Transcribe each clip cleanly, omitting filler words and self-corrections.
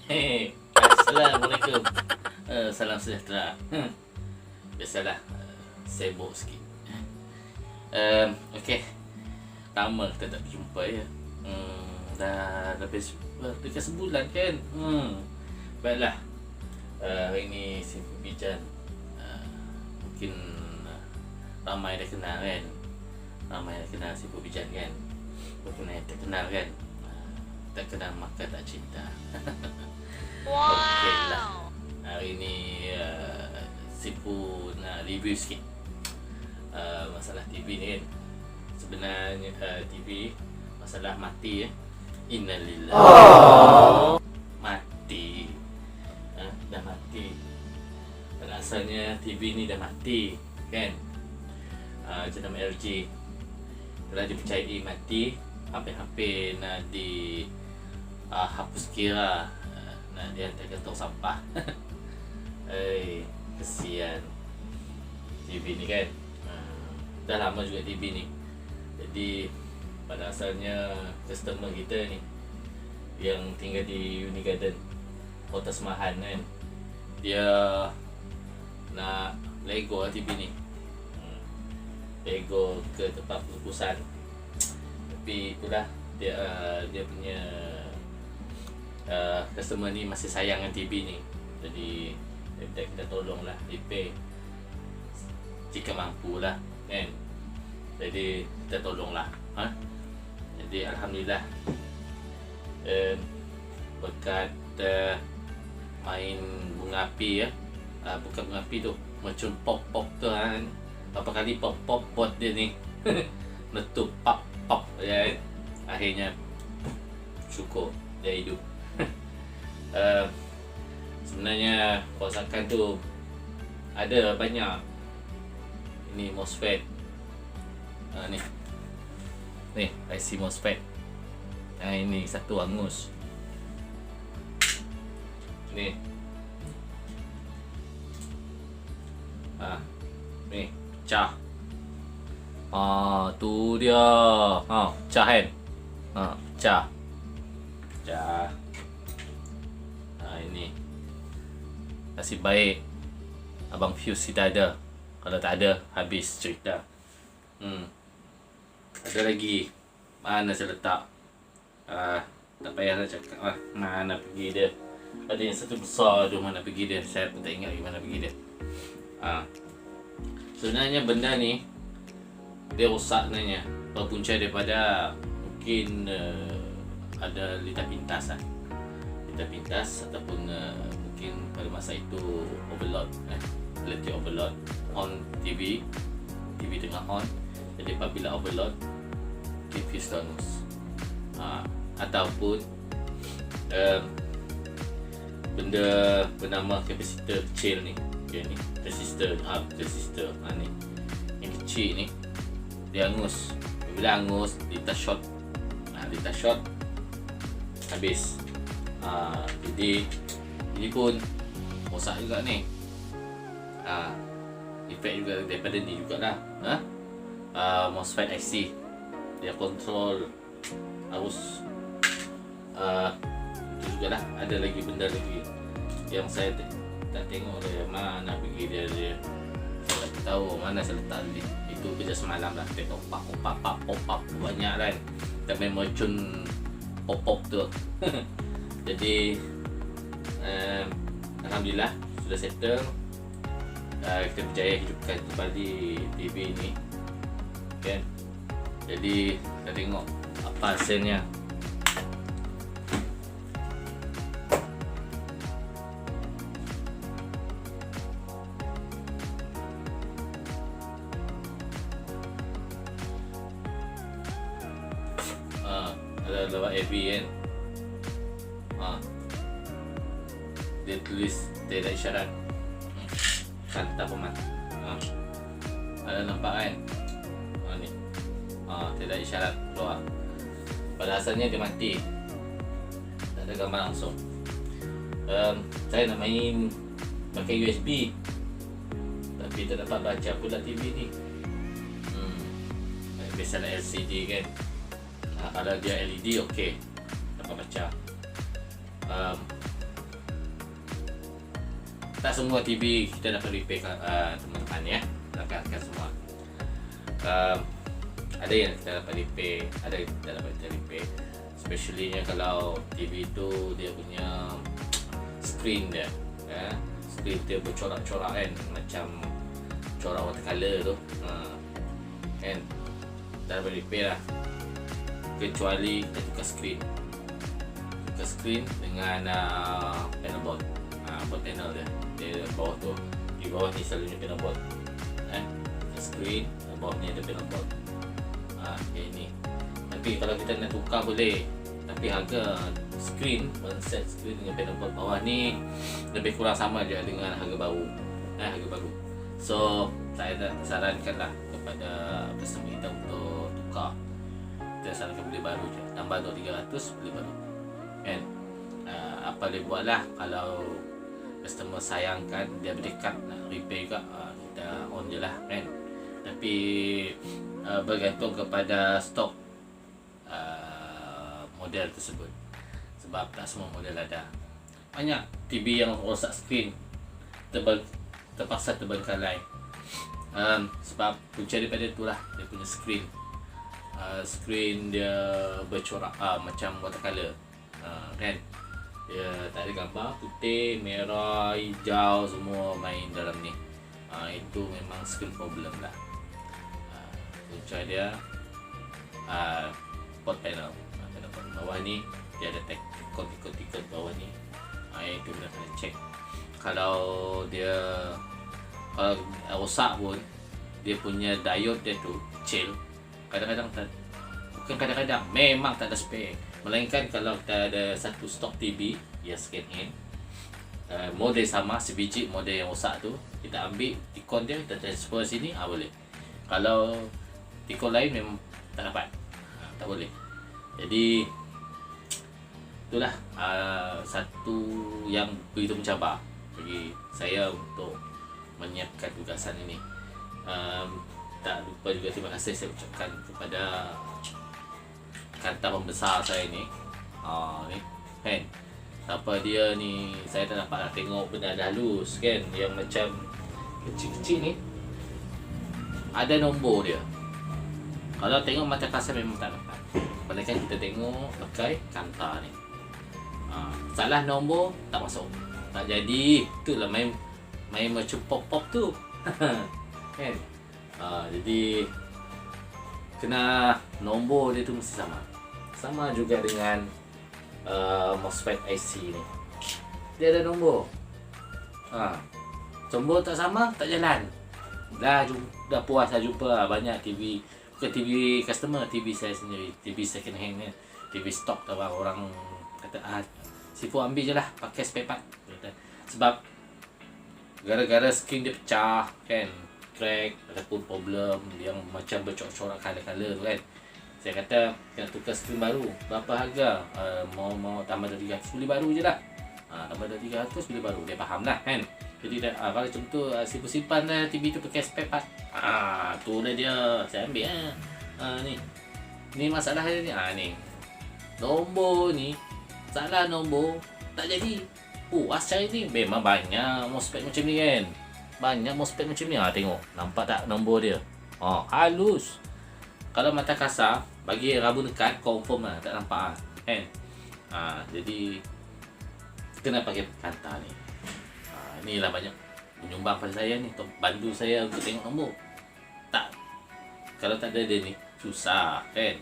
Hei, Assalamualaikum. Salam sejahtera. Biasalah, sibuk sikit. Okey. Lama kita tak berjumpa ya. Dah lebih dekat sebulan kan. Baiklah. Hari ni Simple Bijan. Mungkin ramai dah kenal kan. Ramai dah kenal Simple Bijan kan. Mungkin yang tak kenal kan. Tak kenal maka tak cinta. Okey lah. Hari ni Sipu nak review sikit masalah TV ni kan. Sebenarnya TV masalah mati ya. Innalillah. Mati. Dah mati. Dan asalnya TV ni dah mati kan. Jenama LG telah dipercayai mati, hampir-hampir nak hapus kira, nak dihantarkan tong sampah. Kesian TV ni kan. Dah lama juga TV ni. Jadi pada asalnya customer kita ni yang tinggal di Uni Garden, Kota Semahan kan, dia nak lego lah TV ni. Lego ke tempat pelupusan. Tapi itulah dia punya customer ni masih sayang dengan TV ni. Jadi kita tolonglah repair jika mampu lah kan. Jadi kita tolonglah. Jadi alhamdulillah berkat main bunga api ya. Bukan bunga api tu, macam pop tu kan. Berapa kali pop buat dia ni letup pop ya. Akhirnya syukur dia hidup. Sebenarnya kerosakan tu ada banyak. Ini MOSFET. Ni IC MOSFET. Yang ini satu angus. Ni. Ni cah. Tu dia. Cah kan. Cah. Ini nasib baik abang fuse kita ada. Kalau tak ada, habis cerita. Ada lagi. Mana saya letak? Tak payah nak cakap lah. Mana pergi dia? Ada yang satu besar tu, mana pergi dia? Saya pun tak ingat mana pergi dia. Sebenarnya benda ni dia rosak sebenarnya. Berpunca daripada mungkin ada litar pintas lah. Litar pintas ataupun mungkin pada masa itu overload, electric overload on TV tengah on. Jadi apabila overload, fuse terus. Ataupun benda bernama kapasitor kecil ni. Okay, ni resistor, ni yang kecil ni dia angus. Bila angus, litar short, habis. Jadi ini pun rosak juga ni. Efek juga daripada ni jugalah. MOSFET IC dia kontrol arus. Itu jugalah. Ada lagi benda lagi yang saya tak tengok dia mana pergi dia. Saya tak tahu mana saya letak dia. Itu kerja semalam lah. Tengok pop banyak kan. Tak main mercun pop tu. Jadi alhamdulillah sudah settle. Kita berjaya hidupkan kembali TV ni kan. Jadi kita tengok apa hasilnya. Ada lewat AB kan. Dia tulis tidak isyarat. Kanta pemat. Ada nampak kan? Ni. Tidak isyarat keluar. Pada asalnya dia mati. Tak ada gambar langsung. Saya nak main pakai USB, tapi tak dapat baca pula TV ni. Biasalah LCD kan. Kalau dia LED okey, dapat baca. tak semua TV kita dapat repair teman-teman ya, rakan-rakan semua. Ada yang kita dapat repair, ada yang kita dapat repair. Especially nya kalau TV tu dia punya screen dia, screen dia bercorak-corak kan, macam corak watercolor tu, kan, dah dapat repair lah. Kecuali kita tukar screen dengan panel board, board panel dia bawah tu, di bawah ni selalunya panel board, screen bawah ni ada panel board, kayak ni. Tapi kalau kita nak tukar boleh, tapi harga screen, set screen dengan panel board bawah ni lebih kurang sama je dengan harga baru, So saya sarankanlah kepada customer kita untuk tukar. Kita sarankan beli baru je, tambah 300 beli baru, kan. Apa boleh buat lah, kalau customer sayangkan dia berdekat nak repair juga, kita on je lah, kan. Tapi bergantung kepada stok model tersebut, sebab tak semua model ada. Banyak TV yang rosak screen, terpaksa terbengkalai, sebab punca daripada itulah dia punya screen. Screen dia bercorak macam watercolor, kan. Dia tak ada gambar, putih, merah, hijau semua main dalam ni. Itu memang screen problem lah. Punca dia pot panel, bawah ni dia ada tikut bawah ni, itu kita kena check. Kalau dia rosak pun, dia punya diode dia tu kecil, kadang-kadang memang tak ada spare. Melainkan kalau kita ada satu stok TV ya second hand, model sama, sebiji model yang rosak tu, kita ambil tikon dia, kita transfer sini, boleh. Kalau tikon lain memang tak dapat, tak boleh. Jadi itulah satu yang begitu mencabar bagi saya untuk menyiapkan tugasan ini. Tak lupa juga terima kasih saya ucapkan kepada kantor pembesar saya ni, ni kan, apa dia ni, saya tak dapat tengok benda dah halus kan, yang macam kecil-kecil ni ada nombor dia. Kalau tengok mata kasar memang tak dapat, melainkan kita tengok pakai kantar ni. Salah nombor tak masuk, tak jadi. Itulah main macam pop-pop tu kan. Jadi kena nombor dia tu mesti sama juga dengan MOSFET IC ni, dia ada nombor. Nombor tak sama, tak jalan. Dah puas dah jumpa banyak TV, bukan TV customer, TV saya sendiri, TV second hand ni, TV stock tu orang kata sifu ambil je lah, pakai spare part. Sebab gara-gara screen dia pecah kan, crack ataupun problem yang macam bercorak-corak color-color tu kan, saya kata kena tukar screen baru. Berapa harga? Mau tambah 300 beli baru je lah. Tambah 300 beli baru, dia faham lah kan. Jadi kalau macam tu, simpan lah TV tu pakai spare part. Tu lah dia, saya ambil lah. Ni masalah dia ni. Ni nombor ni, salah nombor tak jadi. Asal ni memang banyak MOSFET macam ni kan. Banyak MOSFET macam ni. Tengok, nampak tak nombor dia? Halus. Kalau mata kasar, bagi rabu dekat, confirm lah, tak nampak kan. Jadi kena pakai kantar ni. Inilah banyak menyumbang pada saya ni, untuk bantu saya untuk tengok nombor. Kalau tak ada dia ni, susah kan.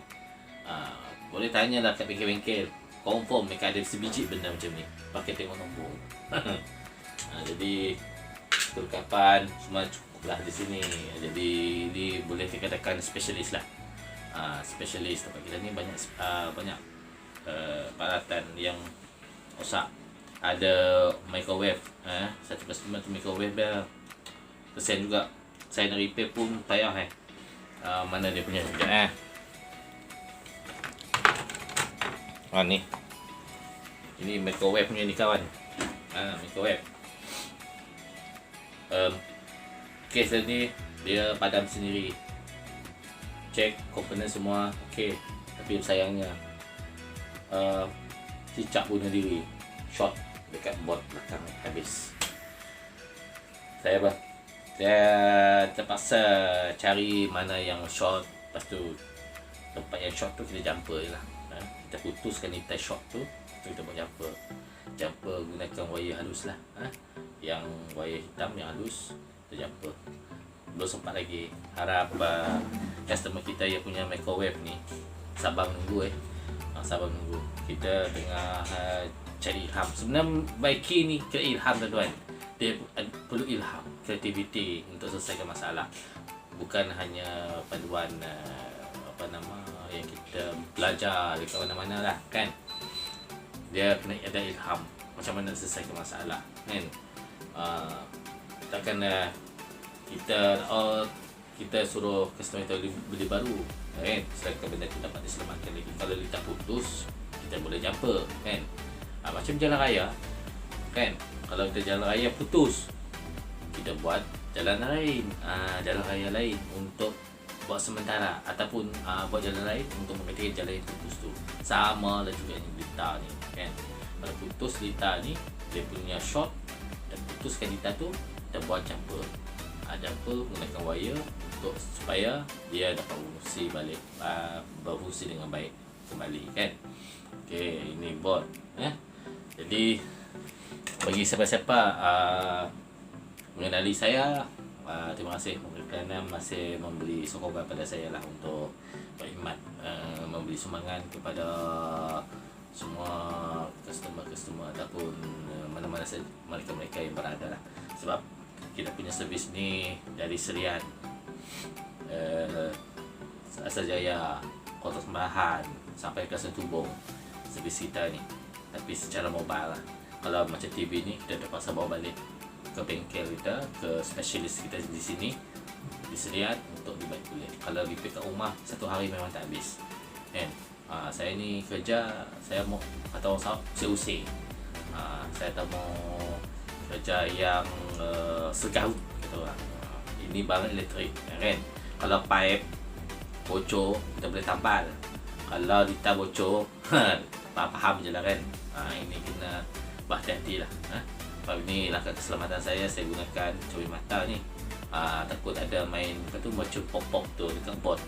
Boleh tanyalah kat bengkel-bengkel, confirm mereka ada sebiji benda macam ni, pakai tengok nombor. Jadi kelengkapan semua cukuplah di sini. Jadi ini boleh dikatakan spesialis lah. Spesialis tempat kita ni banyak peralatan yang rosak. Ada microwave, satu customer tu microwave dia kesian juga, saya nak repair pun payah mana dia punya sekejap ni. Ini microwave punya ni kawan. Microwave. Case ni dia padam sendiri. Cek komponen semua okey. Tapi sayangnya cicak bunuh diri. Short dekat board belakang habis. Saya apa? Saya terpaksa cari mana yang short, lepas tu tempat yang short tu kita jumper je lah. Kita putuskan ni tie short tu, kita buat jumper. Jumper gunakan wire halus lah. Yang wire hitam yang halus, kita jumper. Belum sempat lagi. Harap customer kita yang punya microwave ni sabar menunggu sabar menunggu. Kita tengah cari ilham. Sebenarnya Baiki ni kena ilham tuan-tuan. Dia perlu ilham, kreativiti untuk selesaikan masalah. Bukan hanya panduan yang kita belajar dekat mana-mana lah kan. Dia kena ada ilham macam mana selesaikan masalah kan. Takkan kita suruh customer kita beli baru kan, sedangkan benda tu dapat diselamatkan lagi. Kalau litar putus, kita boleh jumper kan. Macam jalan raya kan, kalau kita jalan raya putus, kita buat jalan lain, jalan raya lain untuk buat sementara, ataupun buat jalan lain untuk menggantikan jalan yang putus tu. Sama lah juga ni litar ni kan. Kalau putus litar ni, dia punya short, dan putuskan litar tu, kita buat jumper. Jumper menggunakan wire untuk supaya dia dapat berfungsi balik, berfungsi dengan baik kembali kan. Okey, ini board Jadi bagi siapa-siapa mengenali saya, terima kasih kerana masih memberi sokongan pada saya lah untuk berkhidmat, memberi sumbangan kepada semua customer ataupun mana-mana mereka yang berada lah. Sebab kita punya servis ni dari Serian, Asajaya, Kota Sembahan sampai ke Sentubong, servis kita ni. Tapi secara mobile lah. Kalau macam TV ni, kita terpaksa bawa balik ke bengkel kita, ke spesialis kita di sini, di Serian untuk dibuat kulit. Kalau repair kat rumah, satu hari memang tak habis kan. Saya ni kerja, saya mau kata orang Sabah, usir. Saya tak mau kerja yang segarut kata orang. Ini barang elektrik kan. Kalau pipe bocor, kita boleh tambal. Kalau litar bocor, faham je lah kan. Ini kena berhati-hati lah. Sebab ni langkah keselamatan saya gunakan cermin mata ni. Takut ada main apa tu, macam pop-pop tu dekat board.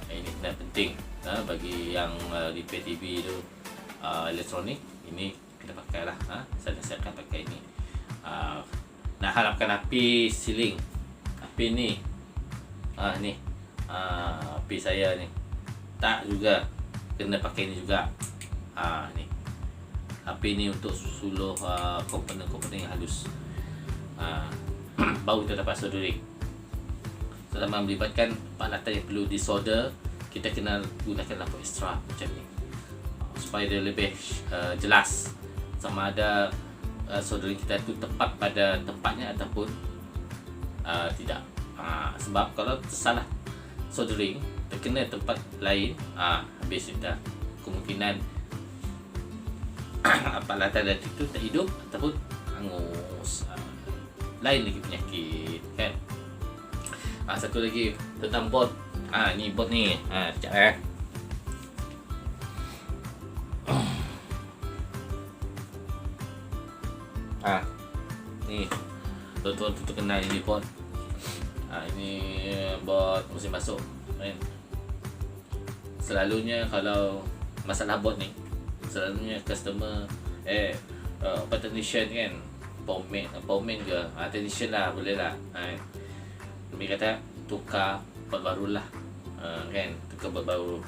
Ini kena penting bagi yang repair TV tu, elektronik. Ini kita pakai lah. Saya akan pakai ni. Nak harapkan api siling, api ni ni api saya ni tak juga, kena pakai ni juga. Ni api ni untuk suluh komponen-komponen yang halus. Baru kita dapat soldering. Selama melibatkan peralatan yang perlu disolder, kita kena gunakan lampu ekstra macam ni supaya dia lebih jelas sama ada soldering kita tu tepat pada tempatnya ataupun tidak. Sebab kalau salah soldering, terkena tempat lain, habis kita kemungkinan peralatan itu tak hidup ataupun hangus, lain lagi penyakit kan. Satu lagi tentang board. Ni board ni. Sekejap ni tuan-tuan tu kenal ini board. Ini board mesin basuh kan. Selalunya kalau masalah board ni, selalunya customer technician kan, powerman ke, technician lah, boleh lah kami kata tukar board baru lah kan, tukar board baru.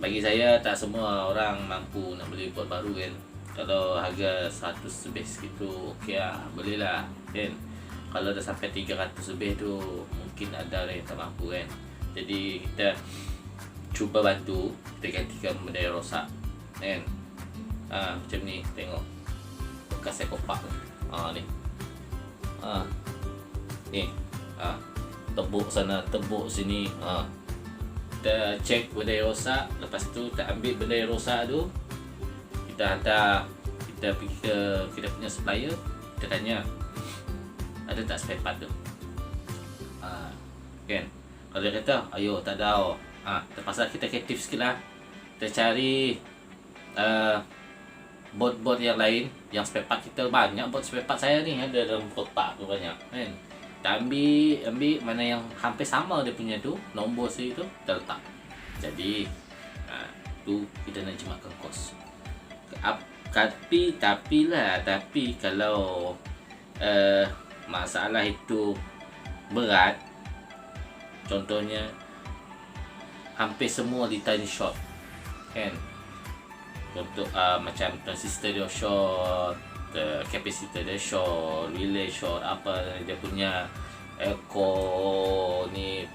Bagi saya tak semua orang mampu nak beli board baru kan. Kalau harga 100 lebih segitu, okey lah, boleh lah kan. Kalau dah sampai 300 lebih tu, mungkin ada yang tak mampu kan. Jadi kita cuba bantu, kita gantikan benda yang rosak kan. Macam ni, tengok bekas saya kopak tu. Ni ni tebuk sana, tebuk sini. Kita cek benda yang rosak. Lepas tu kita ambil benda yang rosak tu, kita hantar, kita pergi ke kita punya supplier, kita tanya ada tak spare part tu kan. Kalau dia kata ayo tak ada, terpaksa kita kreatif sikit lah. Kita cari bot-bot yang lain yang spare part kita banyak, bot spare part saya ni ada dalam kotak tu banyak kan. Kita ambil mana yang hampir sama dia punya tu, nombor seri tu kita letak. Jadi tu kita nak jimatkan kos. Tapi kalau masalah itu berat, contohnya hampir semua di tiny short kan, untuk macam transistor dia short, capacitor dia short, relay short, apa dia punya echo ni,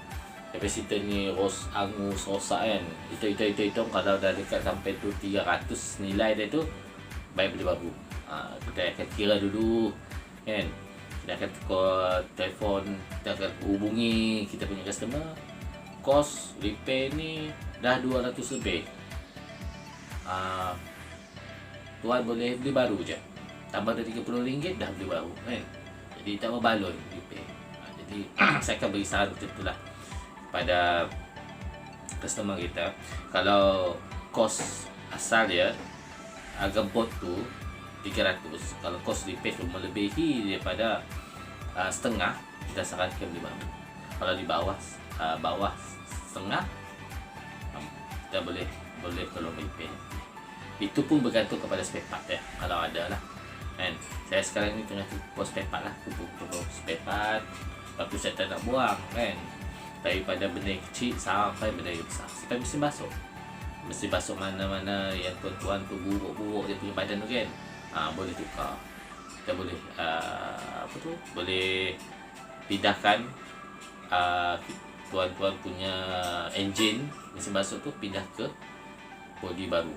capacitor ni angus rosak kan, itu kalau dah dekat sampai tu 300 nilai dia tu baik beli baru. Kita akan kira dulu kan, kita akan telefon, kita akan hubungi kita punya customer, kos repair ni dah 200 lebih, tuan boleh beli baru je, tambah dari RM30 dah beli baru kan. Jadi tak berbaloi repair. Jadi saya akan beri saran macam itulah pada customer kita. Kalau kos asal dia harga bot tu 300, kalau kos repair tu melebihi daripada setengah, kita sarankan beli baru. Kalau di bawah setengah, kita boleh tolong repair. Itu pun bergantung kepada spare part ya, kalau ada lah kan. Saya sekarang ni tengah tumpuk spare part lah, tumpuk spare part, lepas tu saya tak nak buang kan, daripada benda kecil sampai benda yang besar. Sampai mesin basuh mana-mana yang tuan-tuan tu buruk-buruk dia punya badan tu kan, boleh tukar. Kita boleh boleh pindahkan tuan-tuan punya engine mesin basuh tu, pindah ke body baru.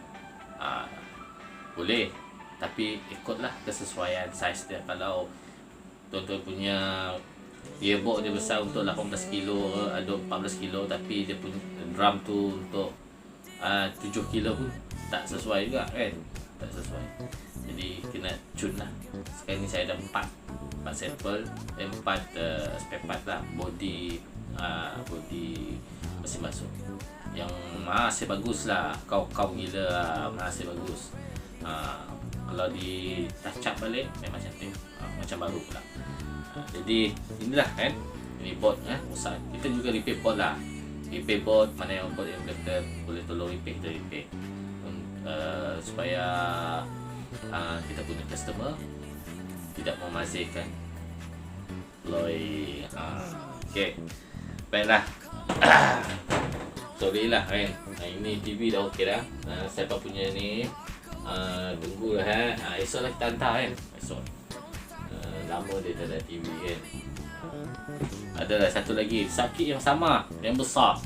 Boleh, tapi ikutlah kesesuaian saiz dia. Kalau tuan-tuan punya gearbox dia besar untuk 18 kilo atau 14 kilo, tapi dia punya drum tu untuk 7 kilo pun tak sesuai juga kan, tak sesuai. Jadi kena tune lah. Sekarang ni saya ada 4 sampel, 4 spare part lah, body mesin basuh yang masih bagus lah, kau gila lah, masih bagus. Kalau di touch up balik memang cantik, macam baru pula. Jadi inilah kan, ini board rosak. Kita juga repair board lah, repair board, mana yang board yang kita boleh tolong repair, kita repair supaya kita punya customer tidak memazirkan loi. Okay, baiklah. Sorry lah kan, ini TV dah okey dah. Siapa punya ni tunggulah esok lah kita hantar kan, esok. Lama dia tak ada TV kan. Adalah satu lagi sakit yang sama, yang besar,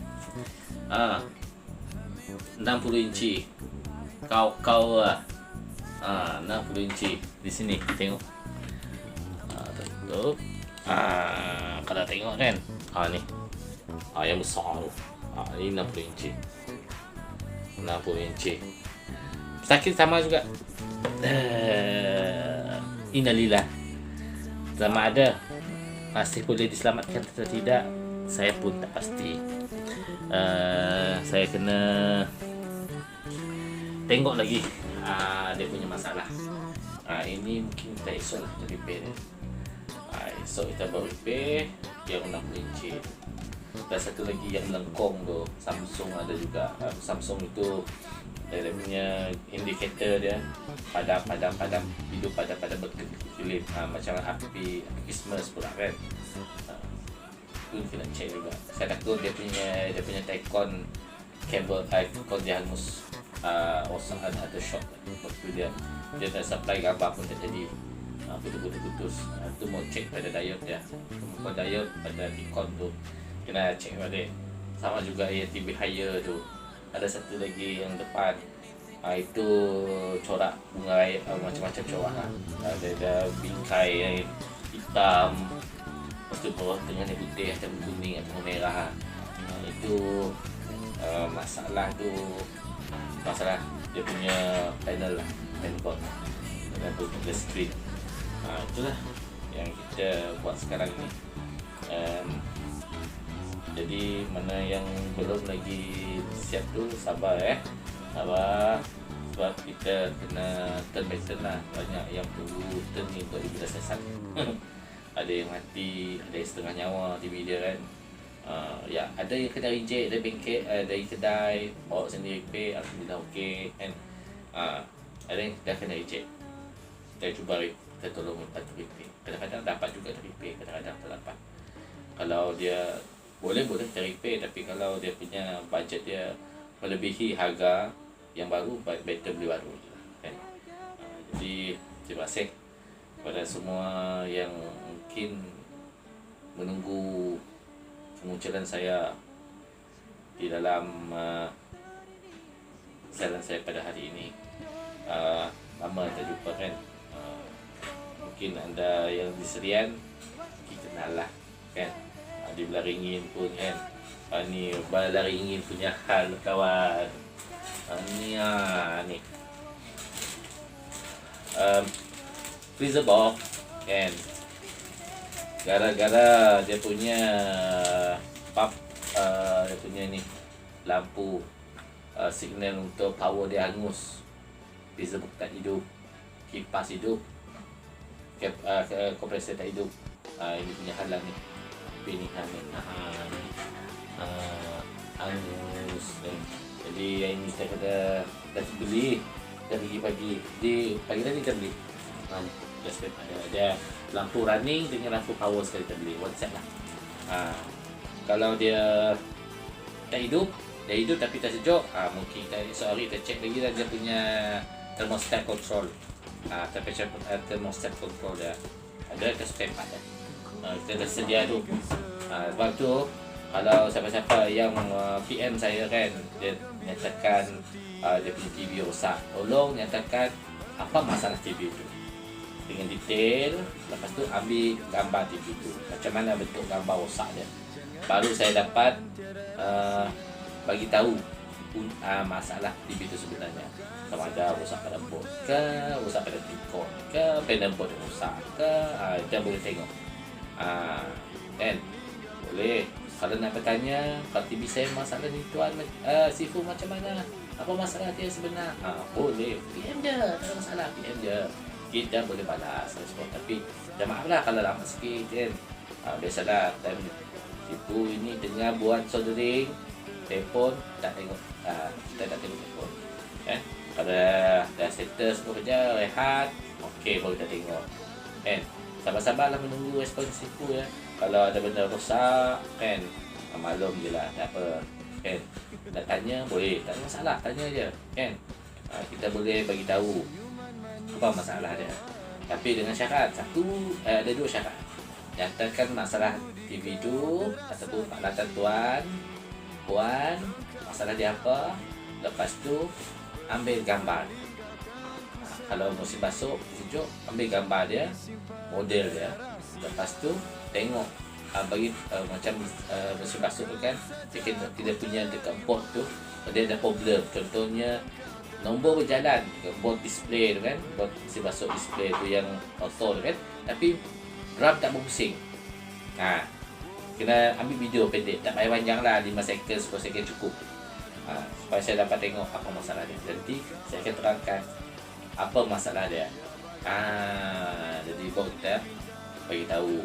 60 inci. Kau lah 60 inci. Di sini tengok, tutup. Kalau tengok kan, ni yang besar tu. Ini 60 inci. 60 inci. Sakit sama juga. Innalillah. Sama ada masih boleh diselamatkan atau tidak, saya pun tak pasti. Saya kena tengok lagi dia punya masalah. Ini mungkin kita esok lah kita repair. Esok kita baru repair yang 60 inci. Dan satu lagi yang lengkong tu, Samsung ada juga. Samsung itu dia punya indikator dia padam, hidup padam berkelip, macam api Christmas pula kan. Itu kena check juga. Saya takut dia punya Tecon kabel Tecon dia hangus, rosak atau short. Waktu dia tak supply gambar pun tak jadi, putus. Itu mau check pada diode dia, kemampuan diode pada Tecon tu kena check balik. Sama juga yang TV higher tu, ada satu lagi yang depan, itu corak bunga raya, macam-macam corak lah. Ada bingkai yang hitam, lepas tu bawah tengah ni putih atau kuning atau merah. Itu masalah dia punya panel lah, panel dan the screen. Itulah yang kita buat sekarang ni. Jadi mana yang belum lagi siap tu sabar sabar. Sebab kita kena turn by turn lah. Banyak yang perlu turn ni untuk dia sesat. Ada yang mati, ada yang setengah nyawa TV dia kan. Ya, ada yang kena reject dari bengkel, dari kedai, bawa sendiri repair, alhamdulillah okey kan. Ada yang dah kena reject. Kita cuba kita tolong bantu repair. Kadang-kadang dapat juga repair, kadang-kadang tak dapat. Kalau dia boleh kita repair, tapi kalau dia punya budget dia melebihi harga yang baru, better beli baru kan. Jadi terima kasih kepada semua yang mungkin menunggu kemunculan saya di dalam siaran saya pada hari ini. Lama tak jumpa kan. Mungkin anda yang di Serian kita kenal lah kan. Di Belaringin pun kan. Ni Belaringin punya hal kawan. Ni freezer box kan, gara-gara dia punya dia punya ni lampu signal untuk power dia hangus, freezer box tak hidup, kipas hidup, kompresor tak hidup. Ini punya halang ni, pilihan ni hangus ni. Jadi yang ini saya kena dah beli dari pagi tadi kita beli. Ada lampu running dengan lampu power sekali kita beli one set lah. Kalau dia tak hidup, tapi tak sejuk, mungkin kita esok hari kita check lagi lah dia punya thermostat control. Temperature thermostat control dia ada ke spare part dah. Kita dah sedia tu. Sebab tu kalau siapa-siapa yang PM saya kan, dia nyatakan dia punya TV rosak, tolong nyatakan apa masalah TV itu dengan detail. Lepas tu ambil gambar TV itu, macam mana bentuk gambar rosak dia, baru saya dapat bagi tahu masalah TV itu sebenarnya. Sama ada rosak pada board ke, rosak pada tikon ke, panel board rosak ke, kita boleh tengok. Kan boleh. Kalau nak bertanya, kalau TV saya masalah ni tuan Sifu macam mana? Apa masalah dia sebenar? Boleh. PM je, tak ada masalah. PM je. Kita boleh balas respon. Tapi dah maaf lah kalau lama sikit kan. Biasalah time Sifu ini tengah buat soldering, telefon tak tengok. Kita tak tengok telefon. Kalau dah settle semua kerja, rehat, okey baru kita tengok. Kan? Sabar-sabarlah menunggu respon Sifu ya. Kalau ada benda rosak kan, maklum je lah, tak apa kan. Nak tanya boleh, tak ada masalah, tanya je kan. Kita boleh bagi tahu apa masalah dia. Tapi dengan syarat ada dua syarat. Nyatakan masalah TV tu ataupun peralatan puan, masalah dia apa. Lepas tu ambil gambar. Kalau musim basuh, sejuk, ambil gambar dia, model dia. Lepas tu tengok bagi macam musim basuh tu kan, kita punya dekat board tu dia ada problem. Contohnya nombor berjalan dekat board display tu kan, board musim basuh display tu yang auto tu kan, tapi drum tak berpusing. Kena ambil video pendek, tak payah panjang lah, 5 second, 10 second cukup. Supaya saya dapat tengok apa masalah dia. Nanti saya akan terangkan apa masalah dia. Jadi baru kita bagi tahu.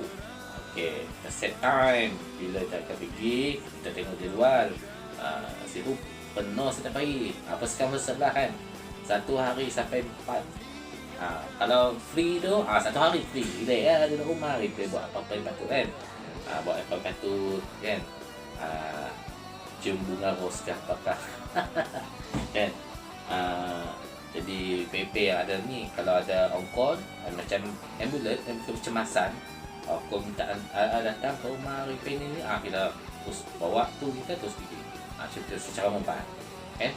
Okey, kita set time bila kita akan pergi, kita tengok di luar. Sibuk penuh setiap hari. Apa sekarang sebelah kan? 1 hari sampai 4. Kalau free tu, 1 hari free. Bila ada rumah, repair buat apa-apa yang patut kan. Buat apa patut kan. Cium bunga ros ke apakah. Kan. Jadi PP yang ada ni, kalau ada on-call macam ambulans, kecemasan, kau minta datang ke rumah repair ni, kita terus bawa tu, kita terus pergi secara mobile kan.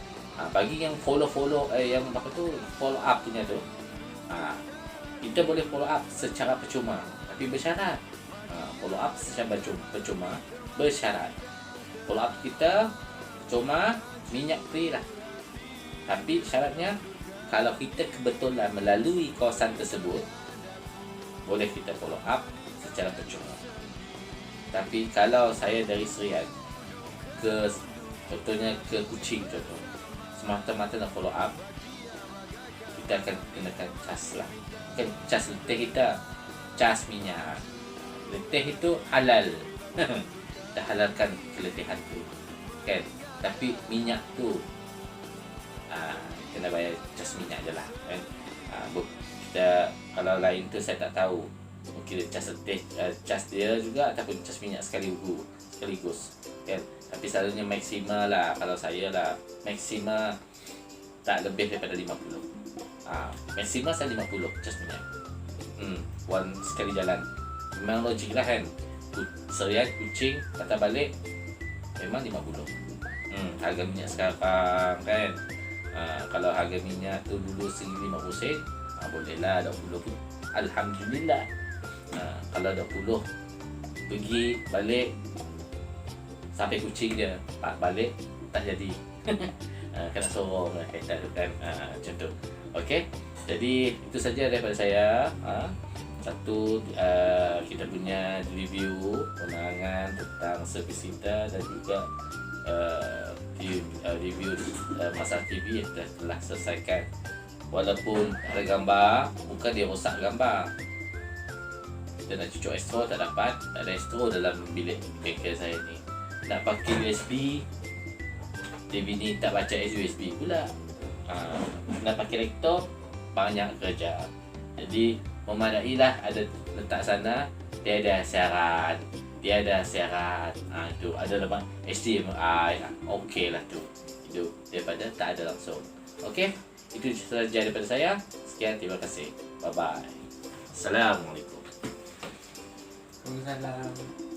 Bagi yang follow yang apa tu, follow up punya tu, kita boleh follow up secara percuma tapi bersyarat. Follow up secara percuma bersyarat. Follow up kita percuma, minyak free lah, tapi syaratnya kalau kita kebetulan melalui kawasan tersebut, boleh kita follow up secara percuma. Tapi kalau saya dari Serian contohnya ke Kuching contoh, semata-mata nak follow up, kita akan gunakan cas lah. Bukan cas letih kita, cas minyak. Letih itu halal. Kita halalkan keletihan tu, kan? Tapi minyak tu kena bayar cas minyak je lah, kan? Kita kalau lain tu saya tak tahu. Mungkin cas letih, cas dia juga ataupun cas minyak sekaligus, kan? Tapi selalunya maksima lah, kalau saya lah maksima tak lebih daripada 50. Maksima saya 50 cas minyak. One sekali jalan. Memang logik lah, kan? Serian kucing kata balik memang 50. Harga minyak sekarang, kan? Kalau harga minyak tu dulu RM1.50, bolehlah 20 pun. Alhamdulillah. Kalau 20 pergi balik sampai kucing dia balik tak jadi. Kena sorong lah kereta tu, kan? Macam tu. Okey, jadi itu saja daripada saya. Satu, kita punya review penerangan tentang servis kita, dan juga review masalah TV yang telah selesaikan. Walaupun ada gambar, bukan dia rosak gambar. Kita nak cucuk estro tak dapat, tak ada estro dalam bilik bengkel saya ni. Nak pakai USB, TV ni tak baca USB pula. Nak pakai laptop, banyak kerja. Jadi memadailah ada letak sana, tiada syarat, itu ada lemak HDMI, okey lah tu. Itu daripada tak ada langsung. Okey, itu sahaja daripada saya. Sekian, terima kasih. Bye bye. Assalamualaikum. Waalaikumsalam.